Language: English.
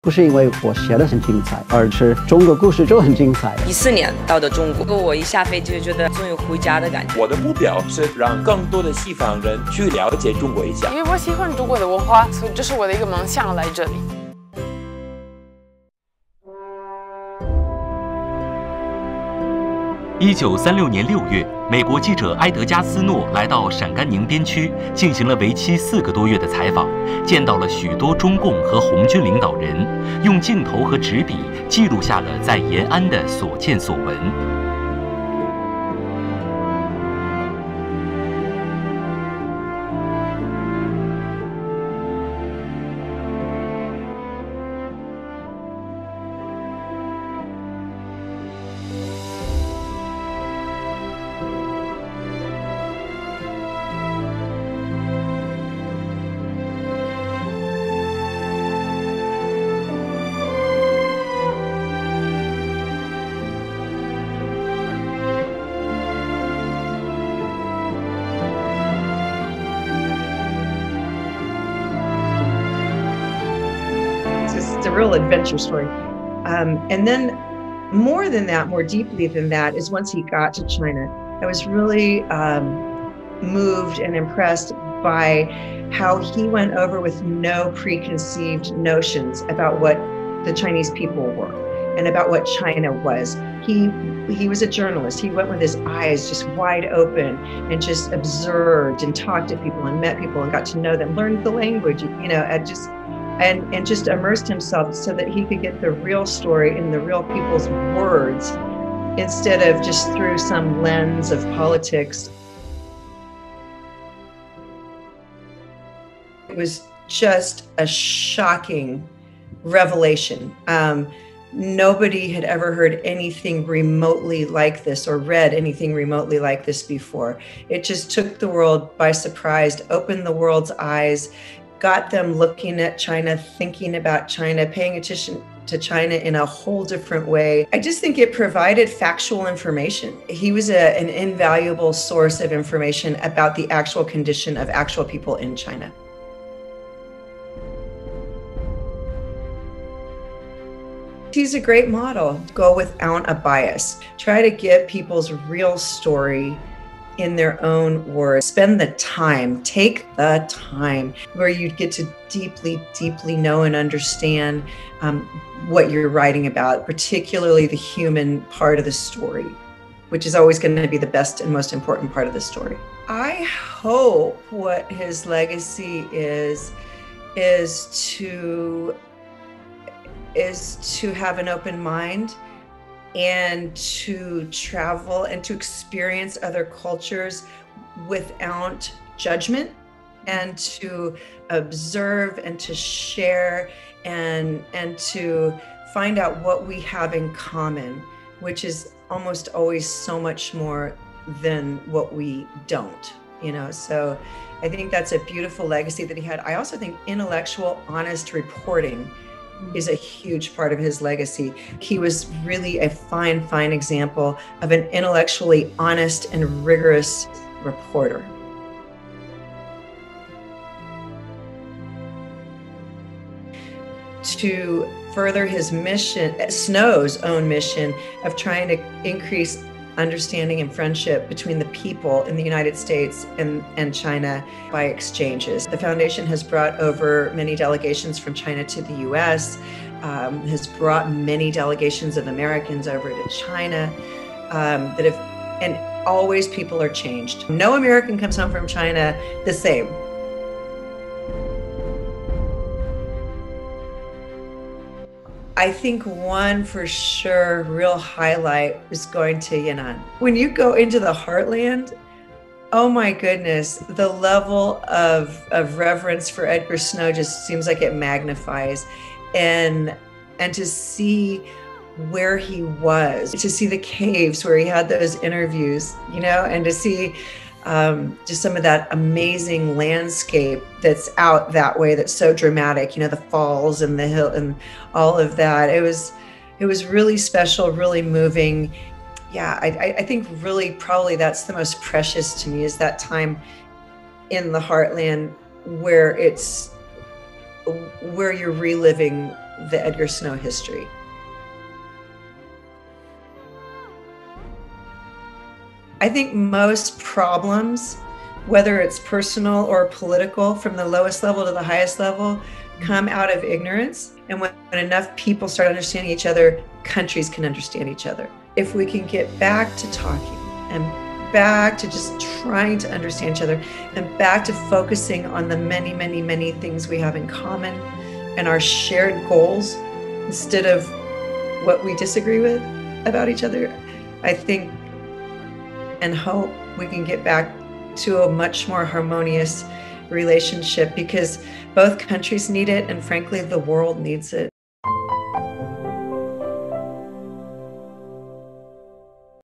不是因为我写的很精彩，而是中国故事就很精彩。14年到的中国，我一下飞机就觉得终于回家的感觉。我的目标是让更多的西方人去了解中国一下，因为我喜欢中国的文化，所以这是我的一个梦想来这里。1936年6月，美国记者埃德加·斯诺来到陕甘宁边区，进行了为期4个多月的采访，见到了许多中共和红军领导人，用镜头和纸笔记录下了在延安的所见所闻。It's a real adventure story. And then more than that, more deeply than that, is once he got to China, I was really moved and impressed by how he went over with no preconceived notions about what the Chinese people were and about what China was. He was a journalist. He went with his eyes just wide open and just observed and talked to people and met people and got to know them, learned the language, and just immersed himself so that he could get the real story in the real people's words instead of just through some lens of politics. It was just a shocking revelation. Nobody had ever heard anything remotely like this or read anything remotely like this before. It just took the world by surprise, opened the world's eyes, got them looking at China, thinking about China, paying attention to China in a whole different way. I just think it provided factual information. He was an invaluable source of information about the actual condition of actual people in China. He's a great model. Go without a bias. Try to get people's real story in their own words. Spend the time, take the time where you get to deeply, deeply know and understand what you're writing about, particularly the human part of the story, which is always going to be the best and most important part of the story. I hope what his legacy is to have an open mind and to travel and to experience other cultures without judgment, and to observe and to share and to find out what we have in common, which is almost always so much more than what we don't, So I think that's a beautiful legacy that he had. I also think intellectual, honest reporting is a huge part of his legacy. He was really a fine example of an intellectually honest and rigorous reporter. To further his mission, Snow's own mission of trying to increase understanding and friendship between the people in the United States and China by exchanges. The foundation has brought over many delegations from China to the US, has brought many delegations of Americans over to China and always people are changed. No American comes home from China the same. I think one for sure real highlight is going to Yan'an. When you go into the heartland, oh my goodness, the level of reverence for Edgar Snow just seems like it magnifies. And to see where he was, to see the caves where he had those interviews, and to see just some of that amazing landscape that's out that way, that's so dramatic, the falls and the hill and all of that. It was really special, really moving. Yeah, I think really probably that's the most precious to me, is that time in the heartland where it's where you're reliving the Edgar Snow history. I think most problems, whether it's personal or political, from the lowest level to the highest level, come out of ignorance. And when enough people start understanding each other, countries can understand each other. If we can get back to talking and back to just trying to understand each other and back to focusing on the many, many, many things we have in common and our shared goals instead of what we disagree with about each other, I think and hope we can get back to a much more harmonious relationship, because both countries need it and frankly the world needs it.